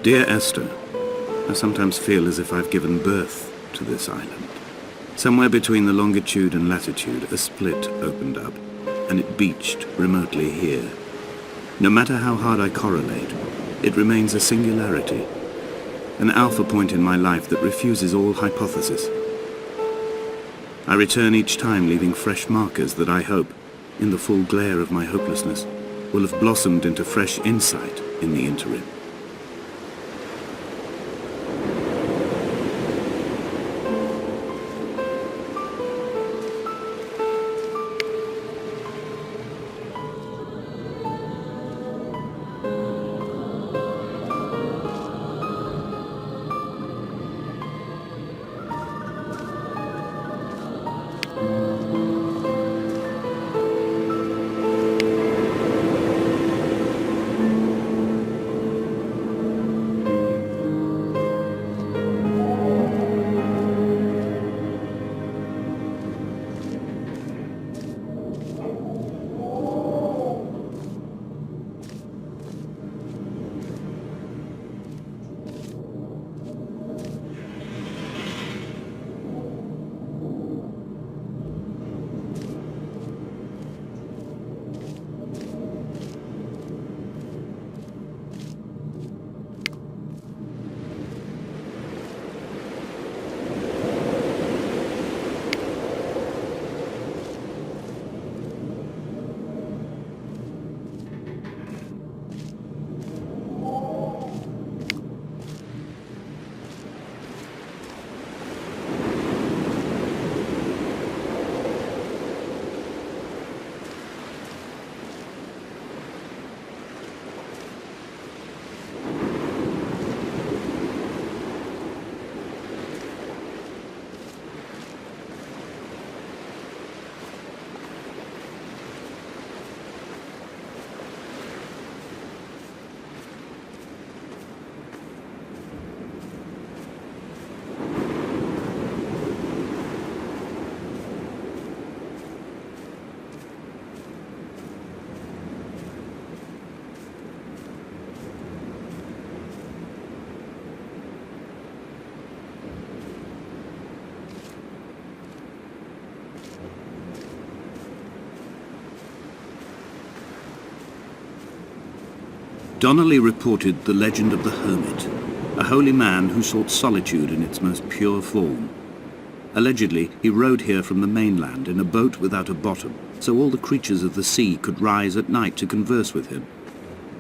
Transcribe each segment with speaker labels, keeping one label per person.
Speaker 1: Dear Esther, I sometimes feel as if I've given birth to this island. Somewhere between the longitude and latitude, a split opened up, and it beached remotely here. No matter how hard I correlate, it remains a singularity, an alpha point in my life that refuses all hypothesis. I return each time leaving fresh markers that I hope, in the full glare of my hopelessness, will have blossomed into fresh insight in the interim. Donnelly reported the legend of the hermit, a holy man who sought solitude in its most pure form. Allegedly, he rode here from the mainland in a boat without a bottom, so all the creatures of the sea could rise at night to converse with him.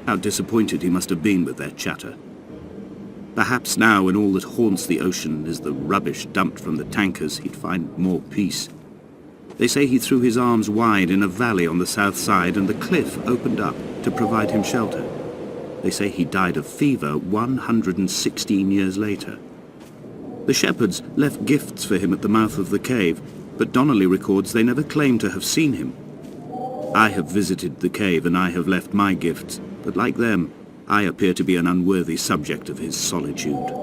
Speaker 1: How disappointed he must have been with their chatter. Perhaps now, when all that haunts the ocean is the rubbish dumped from the tankers, he'd find more peace. They say he threw his arms wide in a valley on the south side, and the cliff opened up to provide him shelter. They say he died of fever 116 years later. The shepherds left gifts for him at the mouth of the cave, but Donnelly records they never claimed to have seen him. I have visited the cave and I have left my gifts, but like them, I appear to be an unworthy subject of his solitude.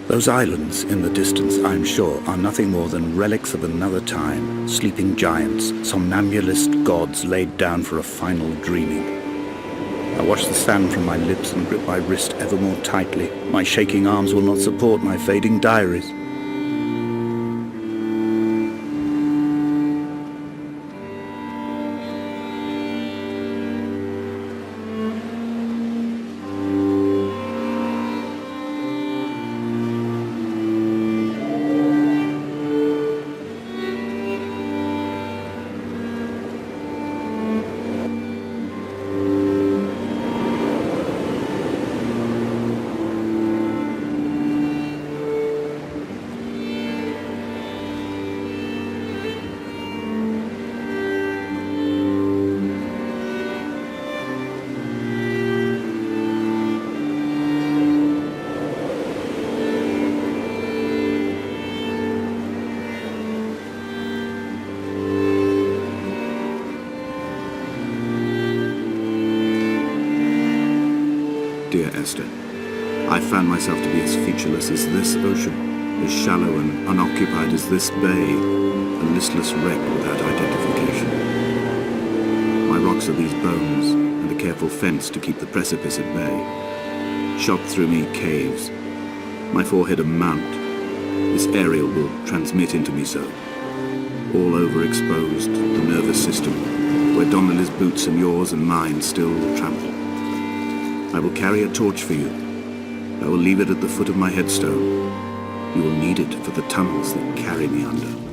Speaker 1: Those islands in the distance, I'm sure, are nothing more than relics of another time, sleeping giants, somnambulist gods laid down for a final dreaming. I wash the sand from my lips and grip my wrist ever more tightly. My shaking arms will not support my fading diaries. Dear Esther, I found myself to be as featureless as this ocean, as shallow and unoccupied as this bay, a listless wreck without identification. My rocks are these bones, and a careful fence to keep the precipice at bay. Shot through me caves, my forehead a mount. This aerial will transmit into me so. All overexposed, the nervous system, where Donnelly's boots and yours and mine still trample. I will carry a torch for you. I will leave it at the foot of my headstone. You will need it for the tunnels that carry me under.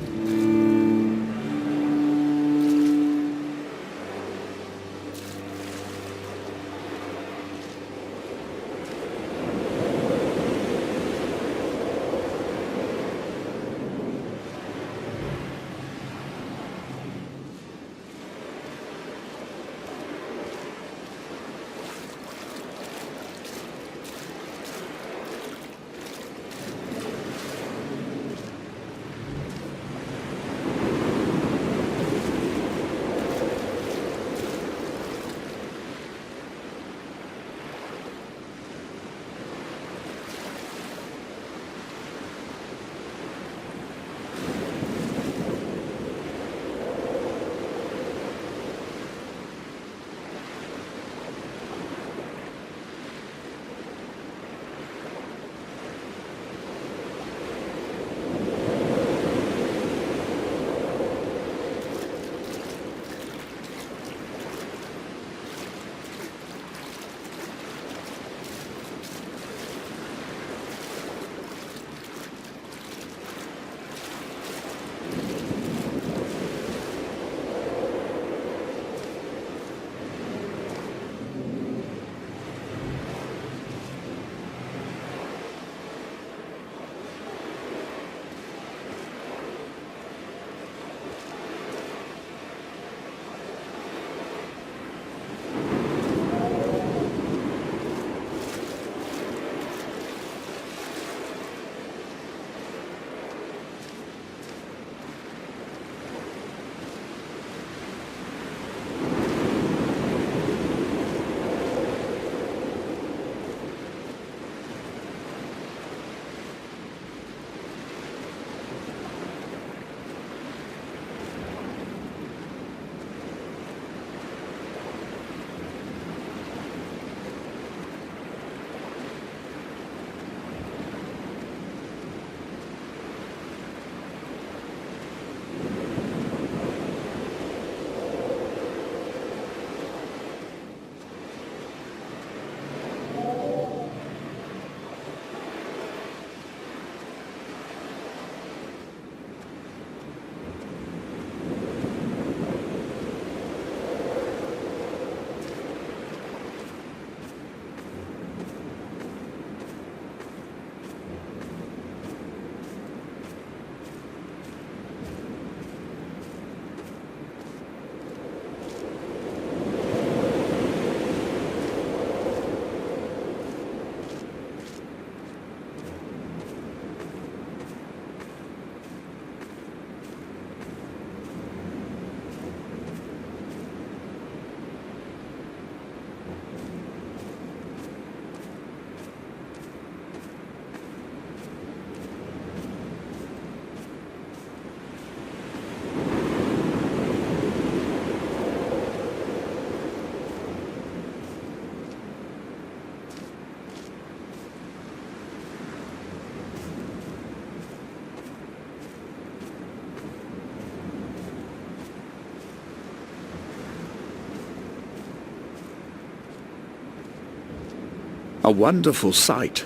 Speaker 1: A wonderful sight.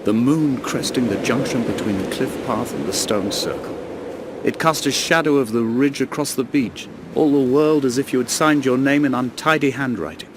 Speaker 1: The moon cresting the junction between the cliff path and the stone circle. It cast a shadow of the ridge across the beach, all the world as if you had signed your name in untidy handwriting.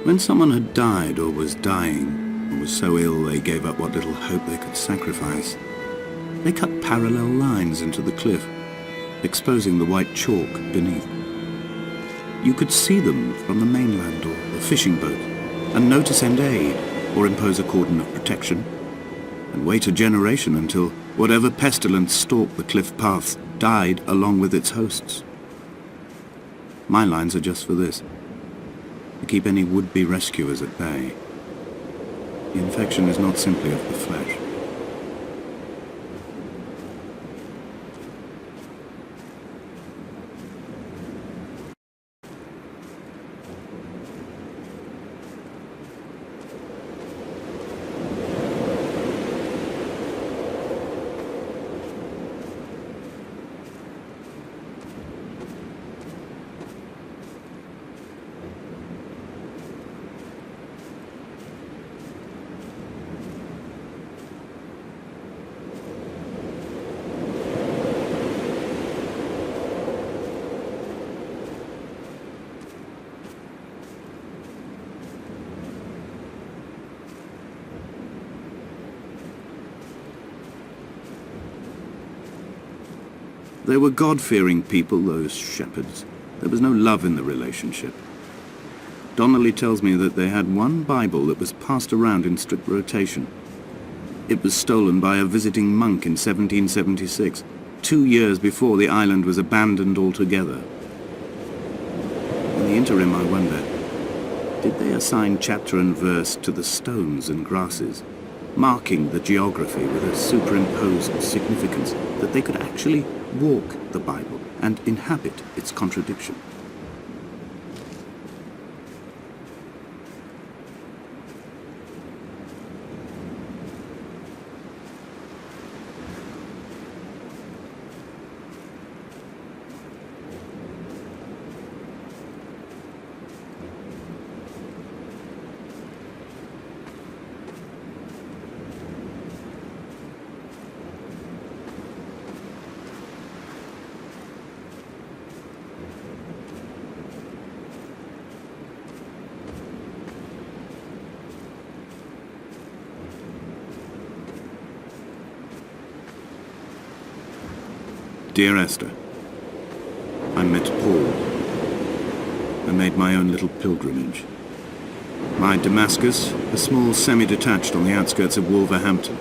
Speaker 1: When someone had died or was dying, or was so ill they gave up what little hope they could sacrifice, they cut parallel lines into the cliff, exposing the white chalk beneath. You could see them from the mainland or a fishing boat, and know to send aid or impose a cordon of protection, and wait a generation until whatever pestilence stalked the cliff paths died along with its hosts. My lines are just for this. To keep any would-be rescuers at bay. The infection is not simply of the flesh. They were God-fearing people, those shepherds. There was no love in the relationship. Donnelly tells me that they had one Bible that was passed around in strict rotation. It was stolen by a visiting monk in 1776, 2 years before the island was abandoned altogether. In the interim, I wonder, did they assign chapter and verse to the stones and grasses, marking the geography with a superimposed significance that they could actually walk the Bible and inhabit its contradiction? Dear Esther, I met Paul. I made my own little pilgrimage. My Damascus, a small semi-detached on the outskirts of Wolverhampton.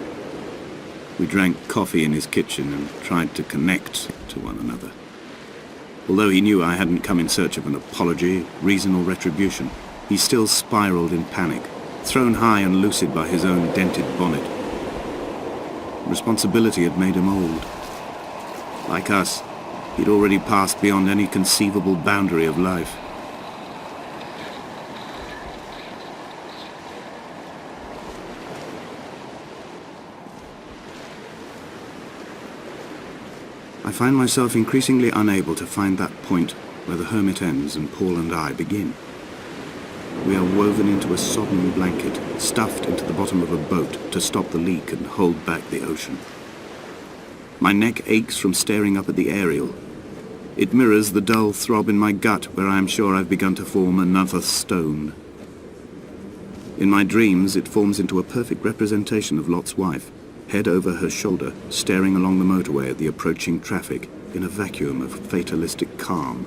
Speaker 1: We drank coffee in his kitchen and tried to connect to one another. Although he knew I hadn't come in search of an apology, reason or retribution, he still spiraled in panic, thrown high and lucid by his own dented bonnet. Responsibility had made him old. Like us, he'd already passed beyond any conceivable boundary of life. I find myself increasingly unable to find that point where the hermit ends and Paul and I begin. We are woven into a sodden blanket, stuffed into the bottom of a boat to stop the leak and hold back the ocean. My neck aches from staring up at the aerial. It mirrors the dull throb in my gut where I am sure I've begun to form another stone. In my dreams, it forms into a perfect representation of Lot's wife, head over her shoulder, staring along the motorway at the approaching traffic in a vacuum of fatalistic calm.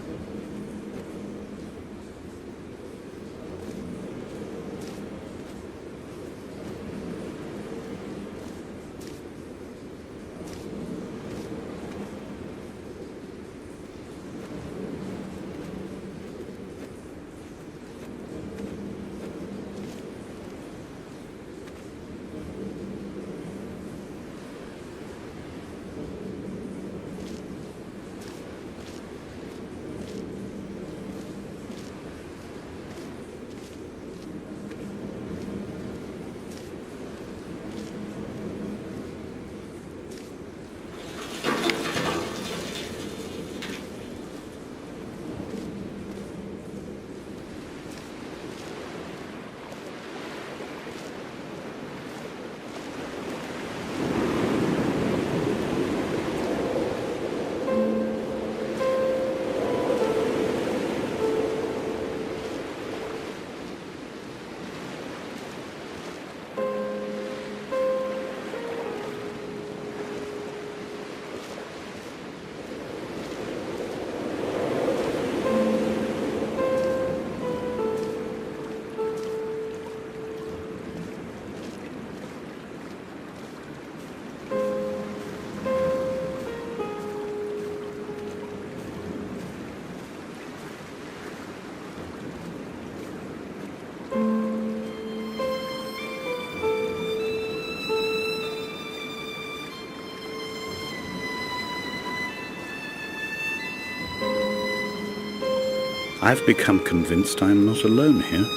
Speaker 1: I've become convinced I am not alone here,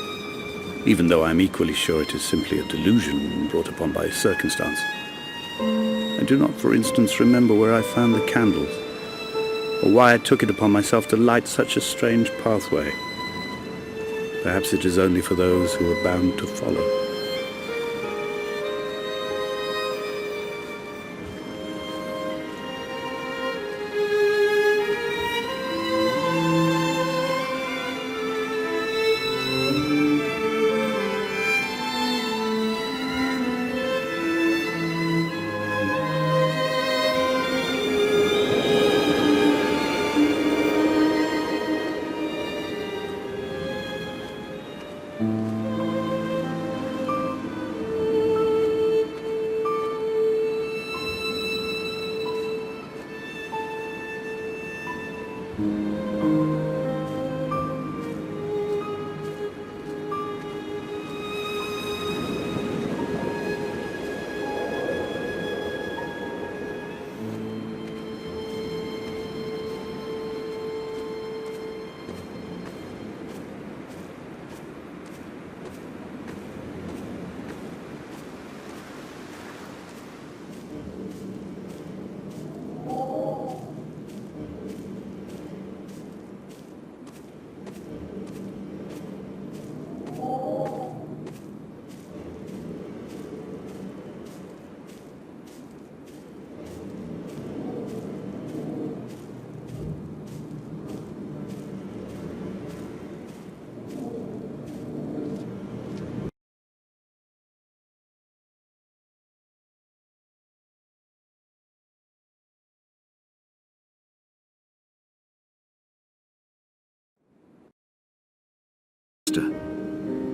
Speaker 1: even though I am equally sure it is simply a delusion brought upon by circumstance. I do not, for instance, remember where I found the candles, or why I took it upon myself to light such a strange pathway. Perhaps it is only for those who are bound to follow.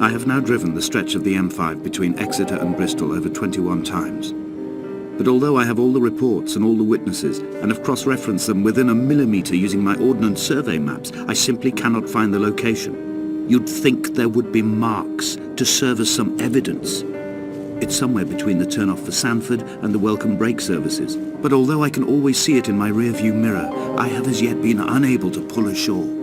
Speaker 1: I have now driven the stretch of the M5 between Exeter and Bristol over 21 times. But although I have all the reports and all the witnesses, and have cross-referenced them within a millimetre using my Ordnance Survey maps, I simply cannot find the location. You'd think there would be marks to serve as some evidence. It's somewhere between the turn-off for Sanford and the welcome brake services. But although I can always see it in my rear-view mirror, I have as yet been unable to pull ashore.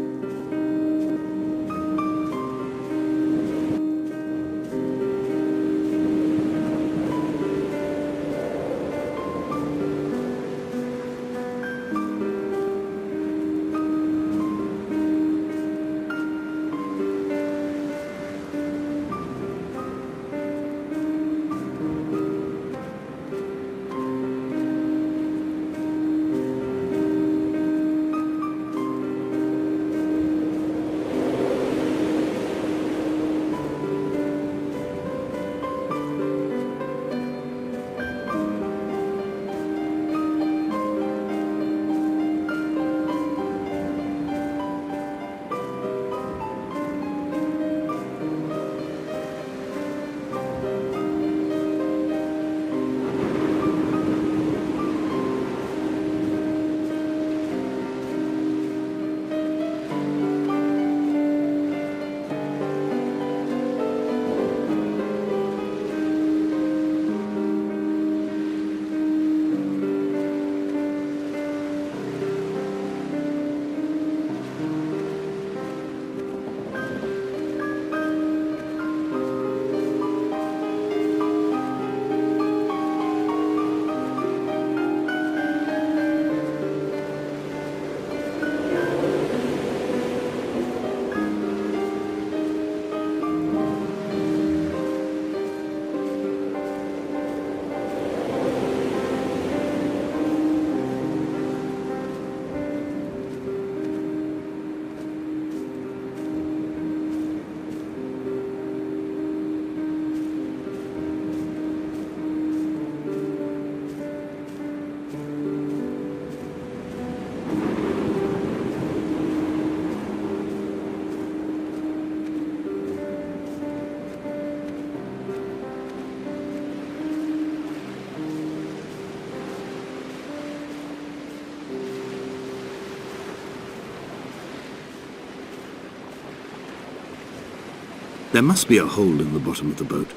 Speaker 1: There must be a hole in the bottom of the boat.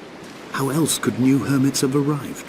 Speaker 1: How else could new hermits have arrived?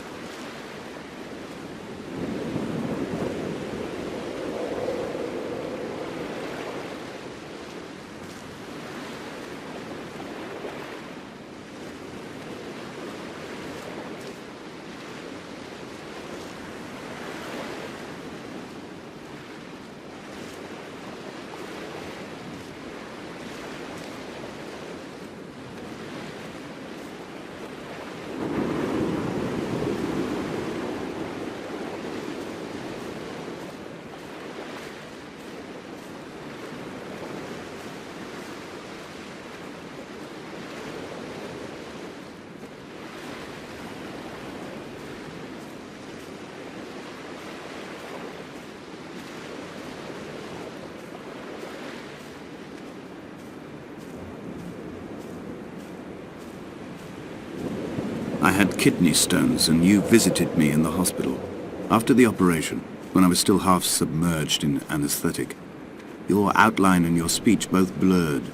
Speaker 1: had kidney stones, and you visited me in the hospital. After the operation, when I was still half submerged in anesthetic, your outline and your speech both blurred.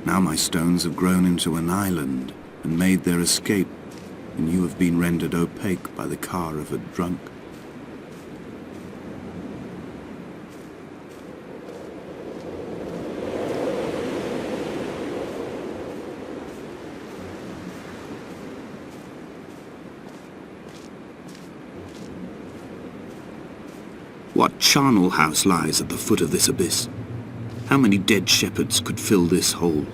Speaker 1: Now my stones have grown into an island and made their escape, and you have been rendered opaque by the car of a drunk. What charnel house lies at the foot of this abyss? How many dead shepherds could fill this hole?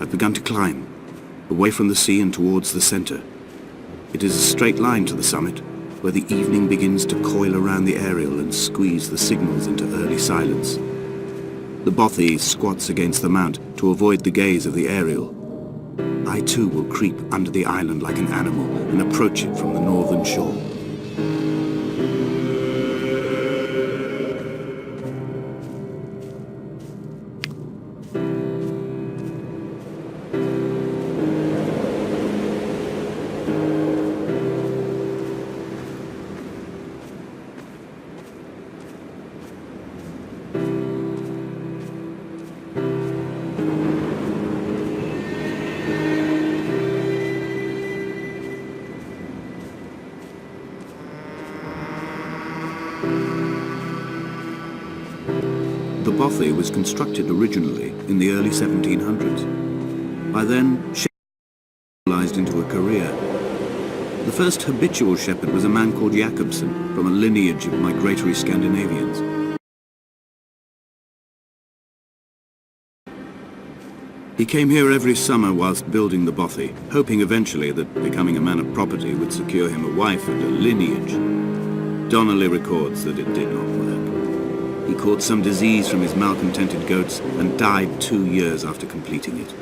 Speaker 1: I've begun to climb, away from the sea and towards the center. It is a straight line to the summit, where the evening begins to coil around the aerial and squeeze the signals into early silence. The bothy squats against the mount to avoid the gaze of the aerial. I too will creep under the island like an animal and approach it from the northern shore. The bothy was constructed originally in the early 1700s. By then, shepherding realized into a career. The first habitual shepherd was a man called Jacobsen, from a lineage of migratory Scandinavians. He came here every summer whilst building the bothy, hoping eventually that becoming a man of property would secure him a wife and a lineage. Donnelly records that it did not work. He caught some disease from his malcontented goats and died 2 years after completing it.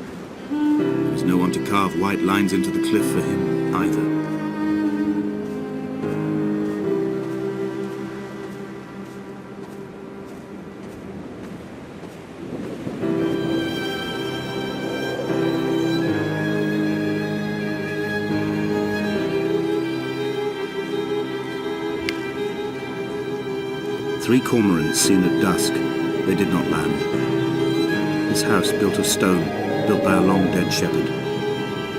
Speaker 1: There was no one to carve white lines into the cliff for him either. 3 cormorants seen at dusk. They did not land. His house built of stone, built by a long-dead shepherd.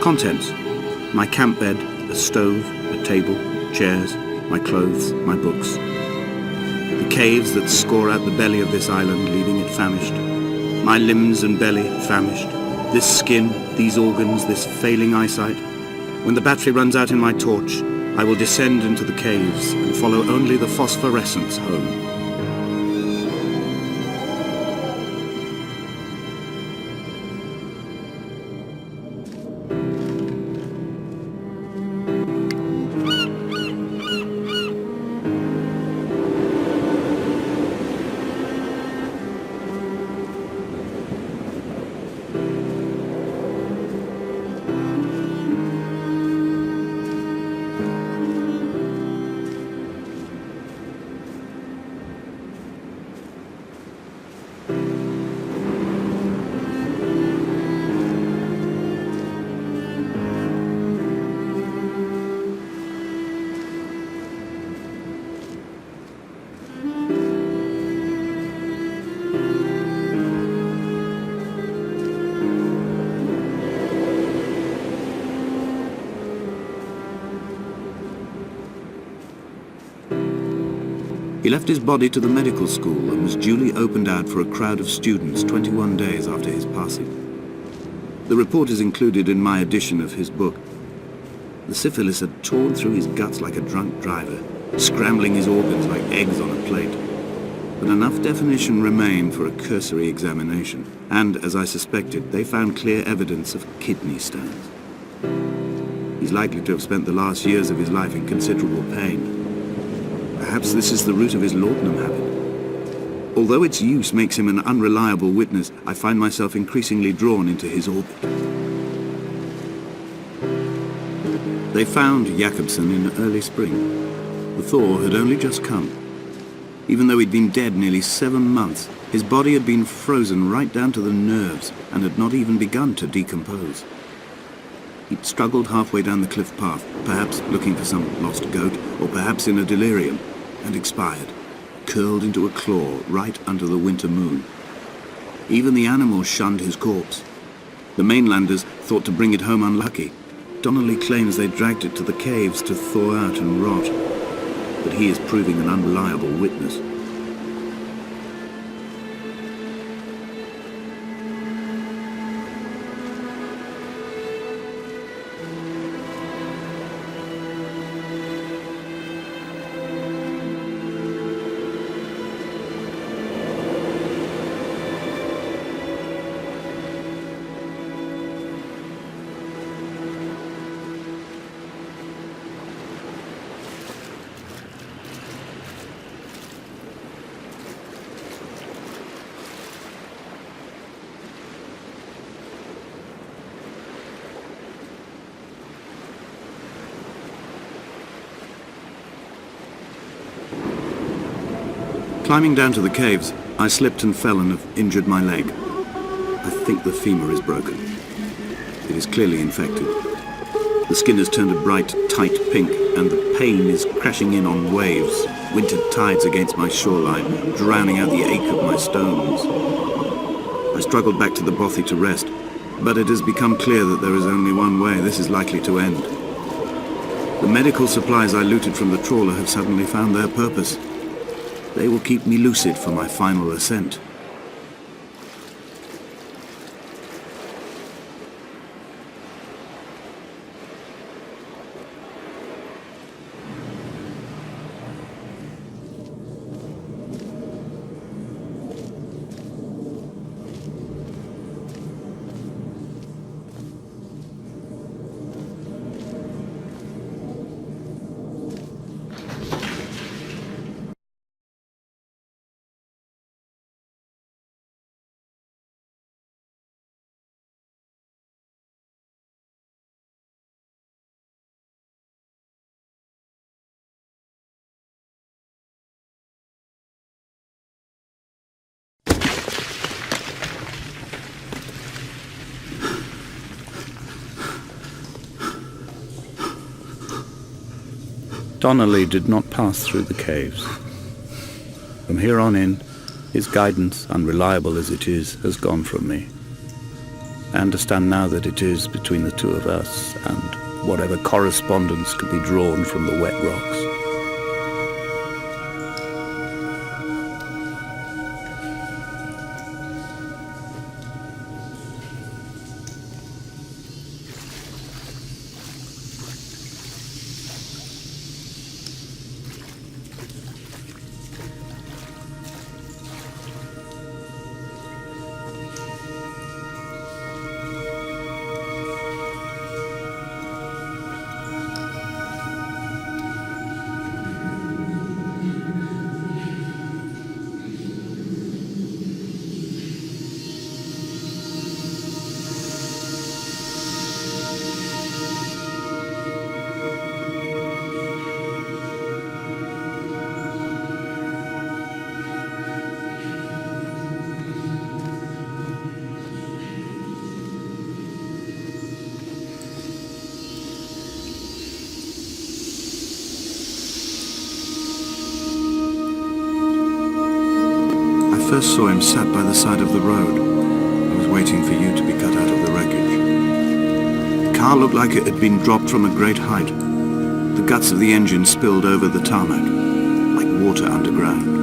Speaker 1: Contents: my camp bed, a stove, a table, chairs, my clothes, my books. The caves that score out the belly of this island, leaving it famished. My limbs and belly famished. This skin, these organs, this failing eyesight. When the battery runs out in my torch, I will descend into the caves and follow only the phosphorescence home. He left his body to the medical school and was duly opened out for a crowd of students 21 days after his passing. The report is included in my edition of his book. The syphilis had torn through his guts like a drunk driver, scrambling his organs like eggs on a plate. But enough definition remained for a cursory examination, and, as I suspected, they found clear evidence of kidney stones. He's likely to have spent the last years of his life in considerable pain. Perhaps this is the root of his laudanum habit. Although its use makes him an unreliable witness, I find myself increasingly drawn into his orbit. They found Jakobsen in early spring. The thaw had only just come. Even though he'd been dead nearly 7 months, his body had been frozen right down to the nerves and had not even begun to decompose. He'd struggled halfway down the cliff path, perhaps looking for some lost goat, or perhaps in a delirium, and expired, curled into a claw right under the winter moon. Even the animals shunned his corpse. The mainlanders thought to bring it home unlucky. Donnelly claims they dragged it to the caves to thaw out and rot, but he is proving an unreliable witness. Climbing down to the caves, I slipped and fell and have injured my leg. I think the femur is broken. It is clearly infected. The skin has turned a bright, tight pink, and the pain is crashing in on waves, winter tides against my shoreline, drowning out the ache of my stones. I struggled back to the bothy to rest, but it has become clear that there is only one way this is likely to end. The medical supplies I looted from the trawler have suddenly found their purpose. They will keep me lucid for my final ascent. Donnelly did not pass through the caves. From here on in, his guidance, unreliable as it is, has gone from me. I understand now that it is between the two of us and whatever correspondence could be drawn from the wet rocks. I first saw him sat by the side of the road. He was waiting for you to be cut out of the wreckage. The car looked like it had been dropped from a great height. The guts of the engine spilled over the tarmac, like water underground.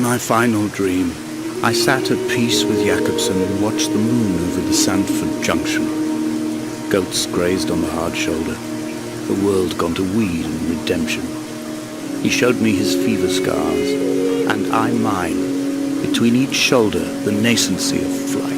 Speaker 1: my final dream, I sat at peace with Jakobsen and watched the moon over the Sandford Junction. Goats grazed on the hard shoulder, the world gone to weed and redemption. He showed me his fever scars, and I mine, between each shoulder the nascency of flight.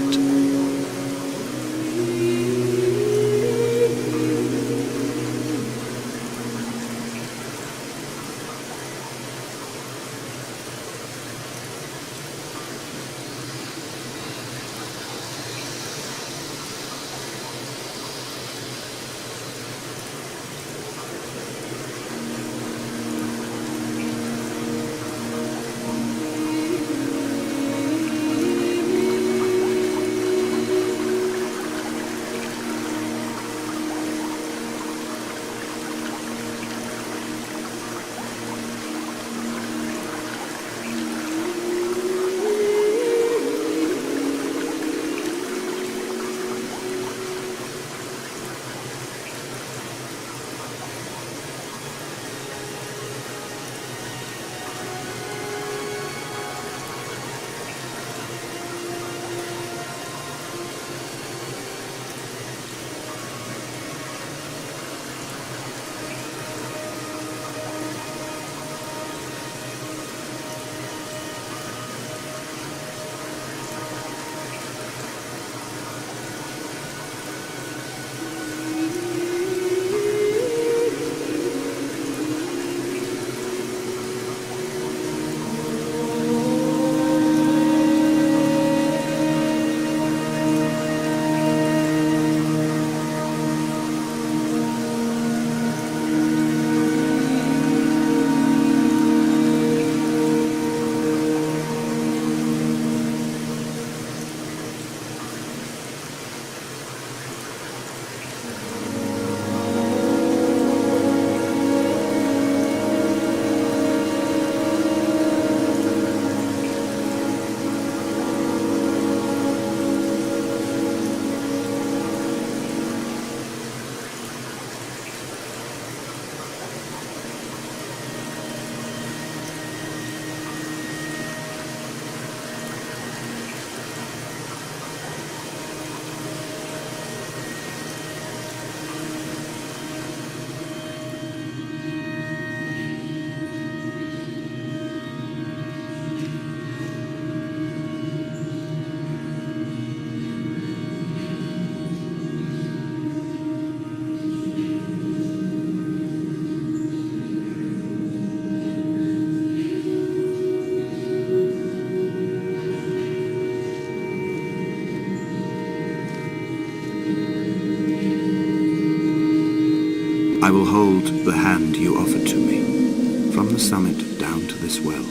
Speaker 1: I will hold the hand you offered to me, from the summit down to this well,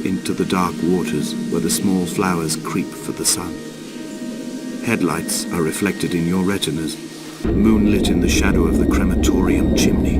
Speaker 1: into the dark waters where the small flowers creep for the sun. Headlights are reflected in your retinas, moonlit in the shadow of the crematorium chimney.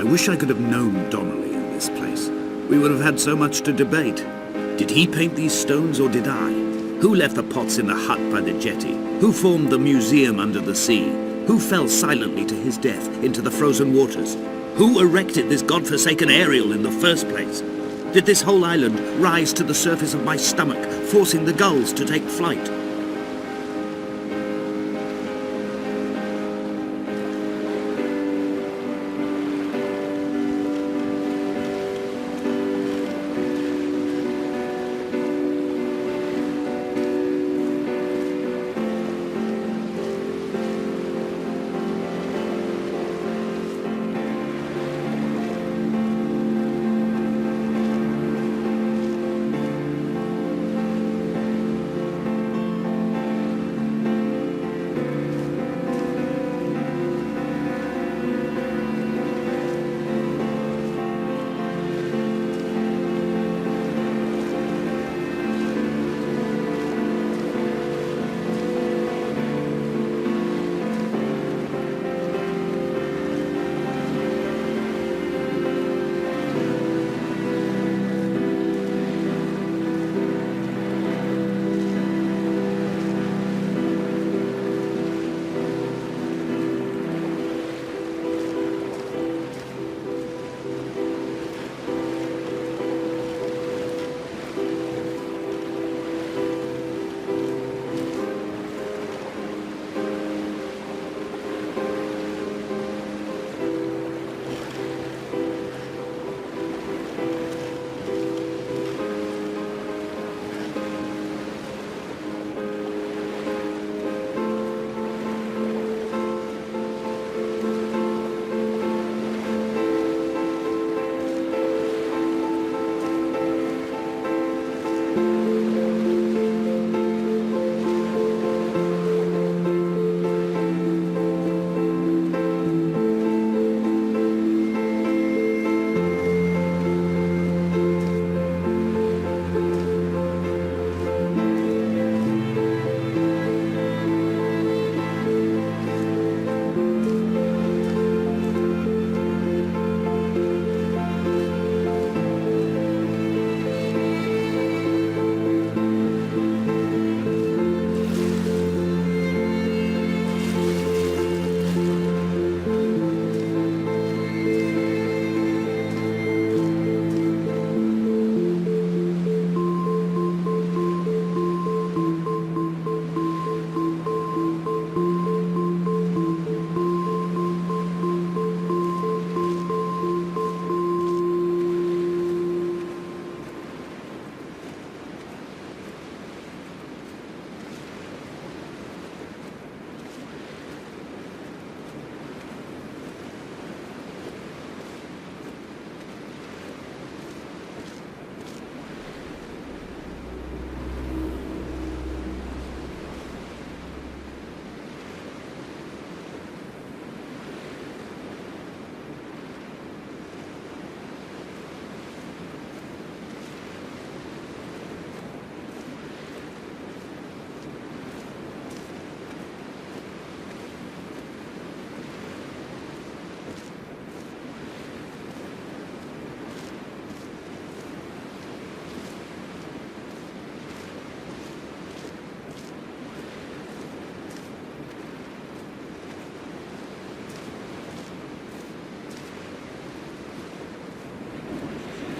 Speaker 1: I wish I could have known Donnelly in this place. We would have had so much to debate. Did he paint these stones or did I? Who left the pots in the hut by the jetty? Who formed the museum under the sea? Who fell silently to his death into the frozen waters? Who erected this godforsaken aerial in the first place? Did this whole island rise to the surface of my stomach, forcing the gulls to take flight?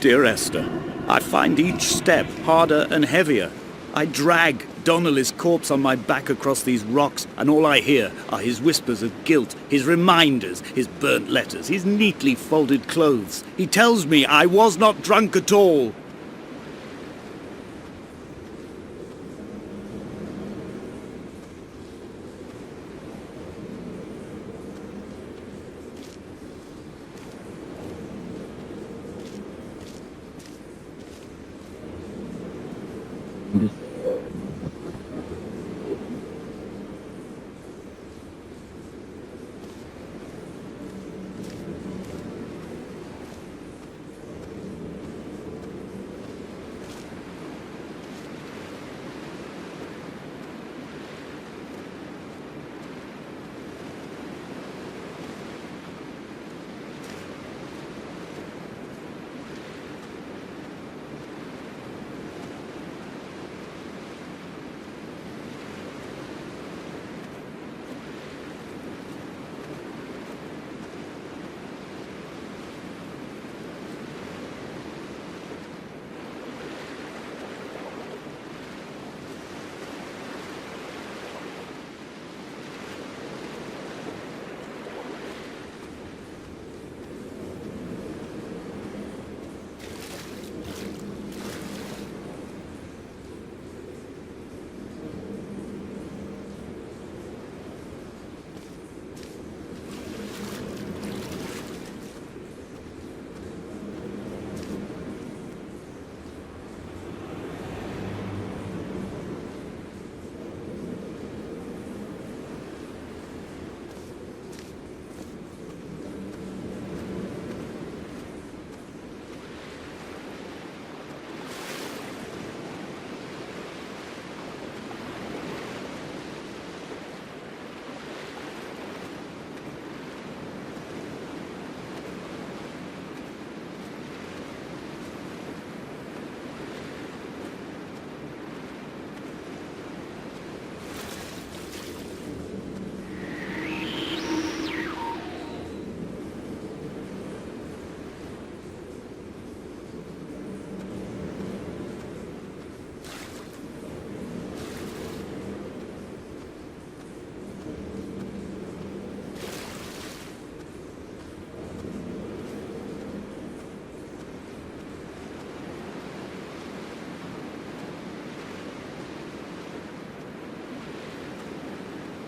Speaker 2: Dear Esther, I find each step harder and heavier. I drag Donnelly's corpse on my back across these rocks, and all I hear are his whispers of guilt, his reminders, his burnt letters, his neatly folded clothes. He tells me I was not drunk at all.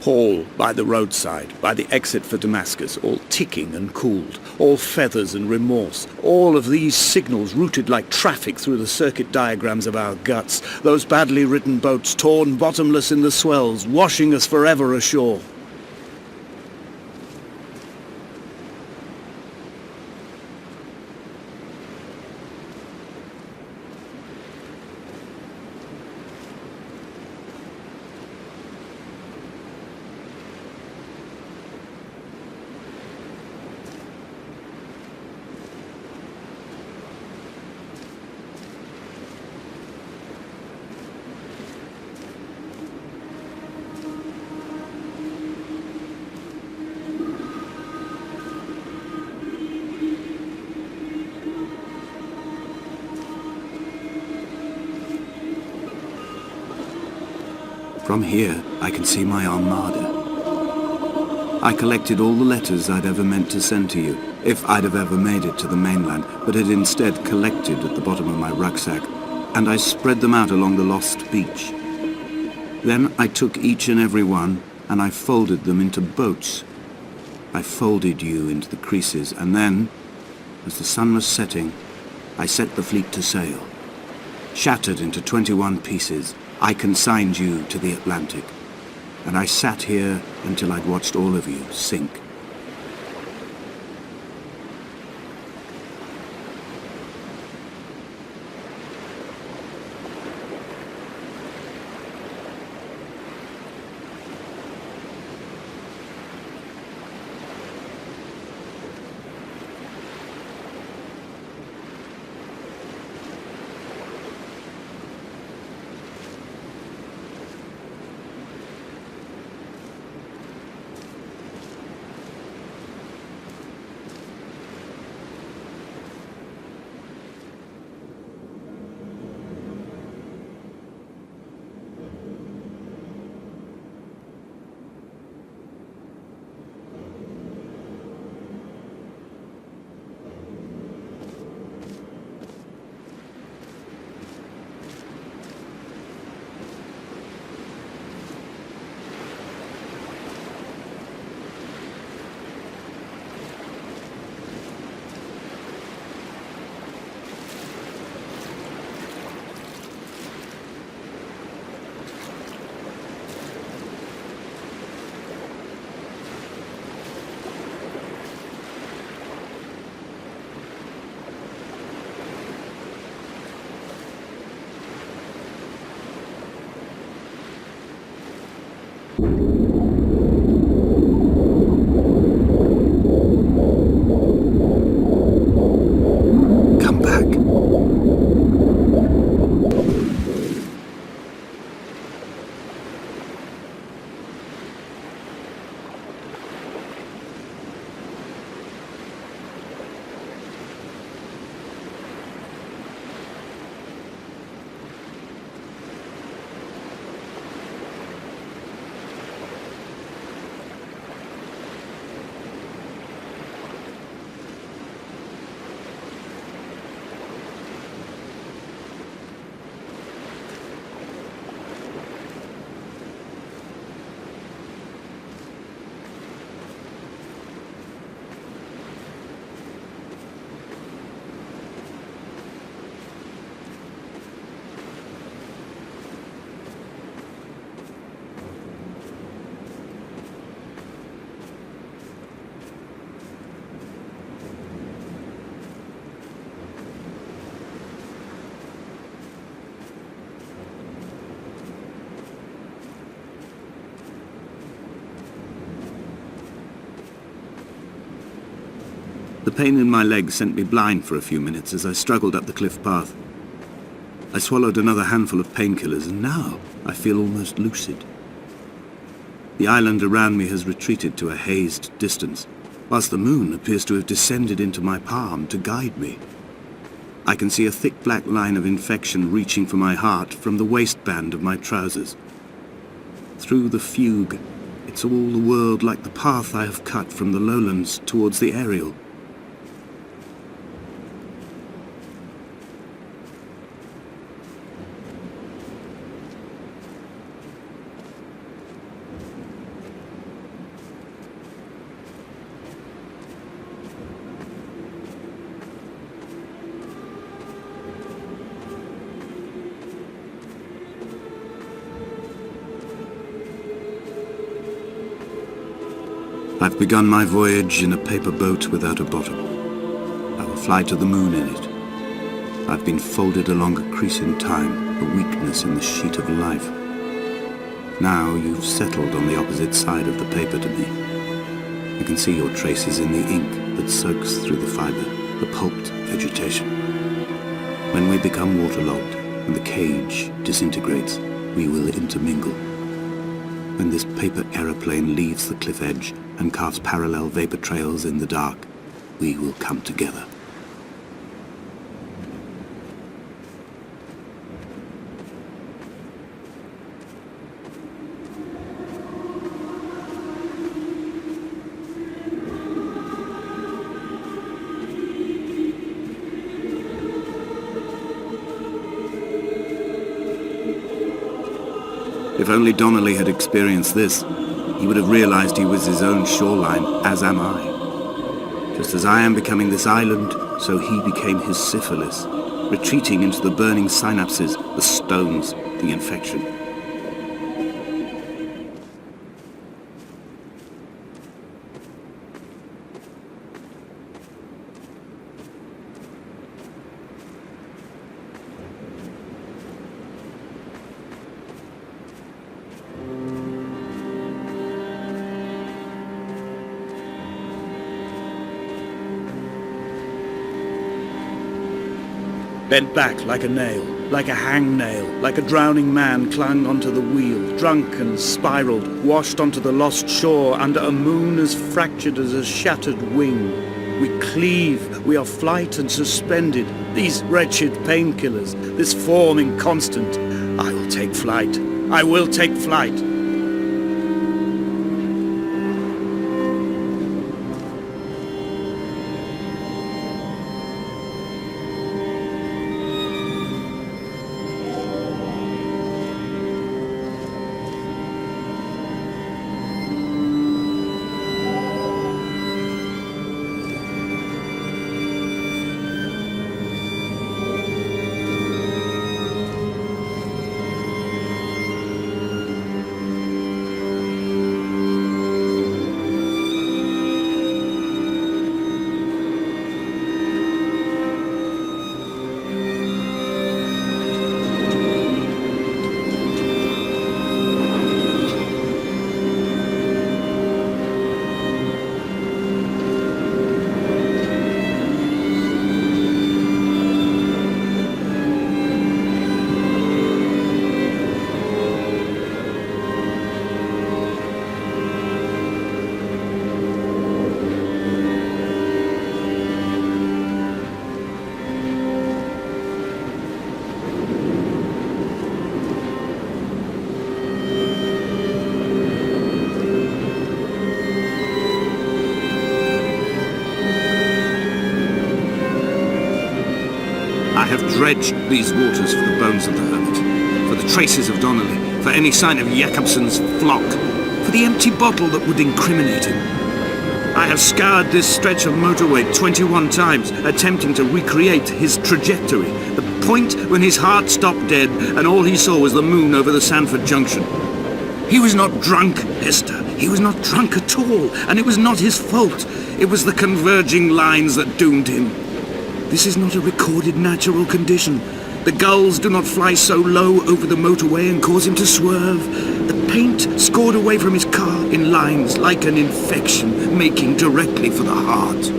Speaker 2: Hall by the roadside, by the exit for Damascus, all ticking and cooled, all feathers and remorse, all of these signals routed like traffic through the circuit diagrams of our guts, those badly written boats torn bottomless in the swells, washing us forever ashore.
Speaker 1: From here, I can see my armada. I collected all the letters I'd ever meant to send to you, if I'd have ever made it to the mainland, but had instead collected at the bottom of my rucksack, and I spread them out along the lost beach. Then I took each and every one, and I folded them into boats. I folded you into the creases, and then, as the sun was setting, I set the fleet to sail. Shattered into 21 pieces, I consigned you to the Atlantic, and I sat here until I'd watched all of you sink. Come back. The pain in my leg sent me blind for a few minutes as I struggled up the cliff path. I swallowed another handful of painkillers, and now I feel almost lucid. The island around me has retreated to a hazed distance, whilst the moon appears to have descended into my palm to guide me. I can see a thick black line of infection reaching for my heart from the waistband of my trousers. Through the fugue, it's all the world like the path I have cut from the lowlands towards the aerial. I've begun my voyage in a paper boat without a bottom. I will fly to the moon in it. I've been folded along a crease in time, a weakness in the sheet of life. Now you've settled on the opposite side of the paper to me. I can see your traces in the ink that soaks through the fibre, the pulped vegetation. When we become waterlogged and the cage disintegrates, we will intermingle. When this paper aeroplane leaves the cliff edge and carves parallel vapor trails in the dark, we will come together. If only Donnelly had experienced this, he would have realized he was his own shoreline, as am I. Just as I am becoming this island, so he became his syphilis, retreating into the burning synapses, the stones, the infection.
Speaker 2: Bent back like a nail, like a hangnail, like a drowning man clung onto the wheel, drunk and spiraled, washed onto the lost shore under a moon as fractured as a shattered wing. We cleave, we are flight and suspended, these wretched painkillers, this form inconstant. I will take flight, I will take flight.
Speaker 1: I have dredged these waters for the bones of the hermit, for the traces of Donnelly, for any sign of Jakobsen's flock, for the empty bottle that would incriminate him. I have scoured this stretch of motorway 21 times, attempting to recreate his trajectory, the point when his heart stopped dead and all he saw was the moon over the Sanford Junction. He was not drunk, Esther. He was not drunk at all, and it was not his fault. It was the converging lines that doomed him. This is not a recorded natural condition. The gulls do not fly so low over the motorway and cause him to swerve. The paint scored away from his car in lines like an infection, making directly for the heart.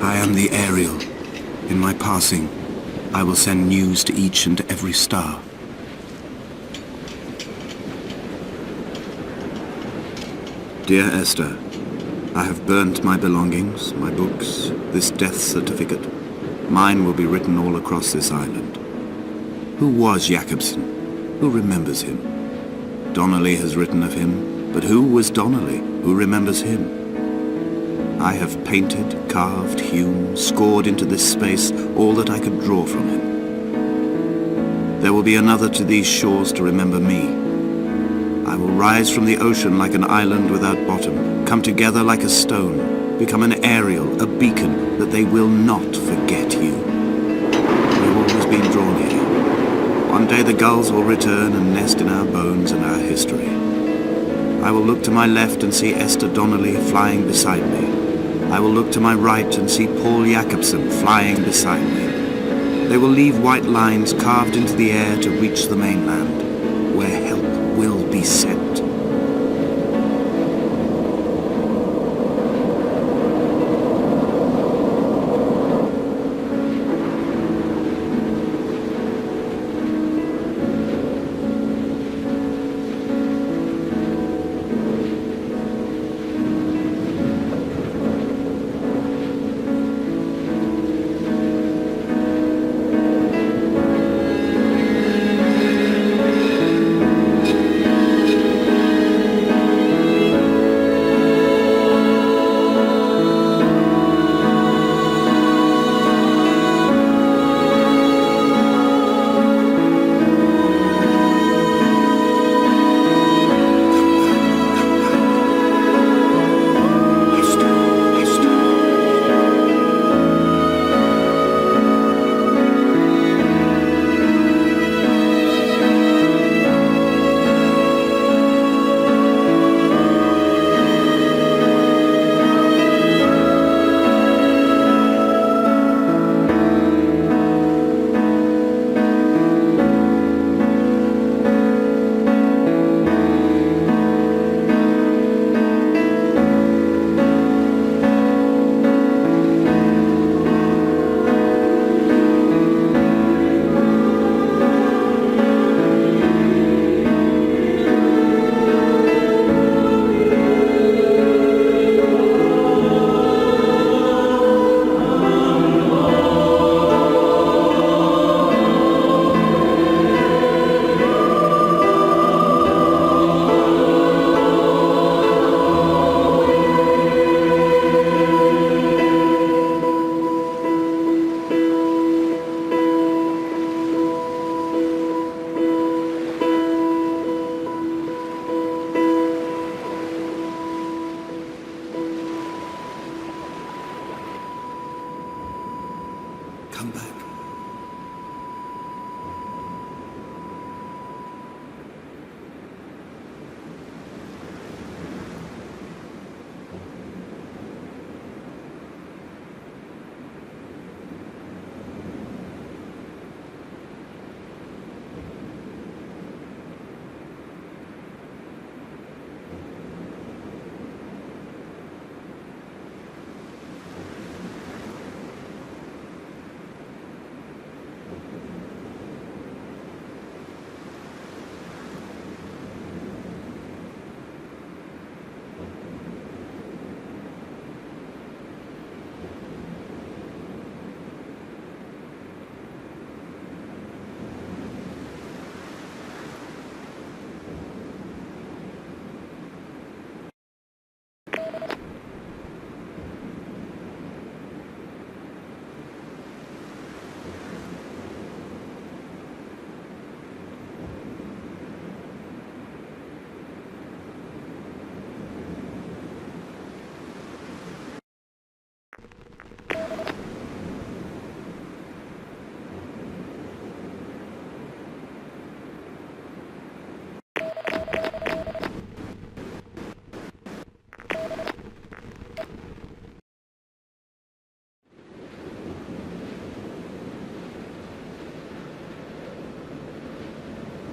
Speaker 1: I am the Ariel. In my passing, I will send news to each and every star. Dear Esther, I have burnt my belongings, my books, this death certificate. Mine will be written all across this island. Who was Jakobsen? Who remembers him? Donnelly has written of him. But who was Donnelly? Who remembers him? I have painted, carved, hewn, scored into this space all that I could draw from him. There will be another to these shores to remember me. I will rise from the ocean like an island without bottom, come together like a stone, become an aerial, a beacon, that they will not forget you. We've always been drawn here. One day the gulls will return and nest in our bones and our history. I will look to my left and see Esther Donnelly flying beside me. I will look to my right and see Paul Jacobsen flying beside me. They will leave white lines carved into the air to reach the mainland, where help will be sent.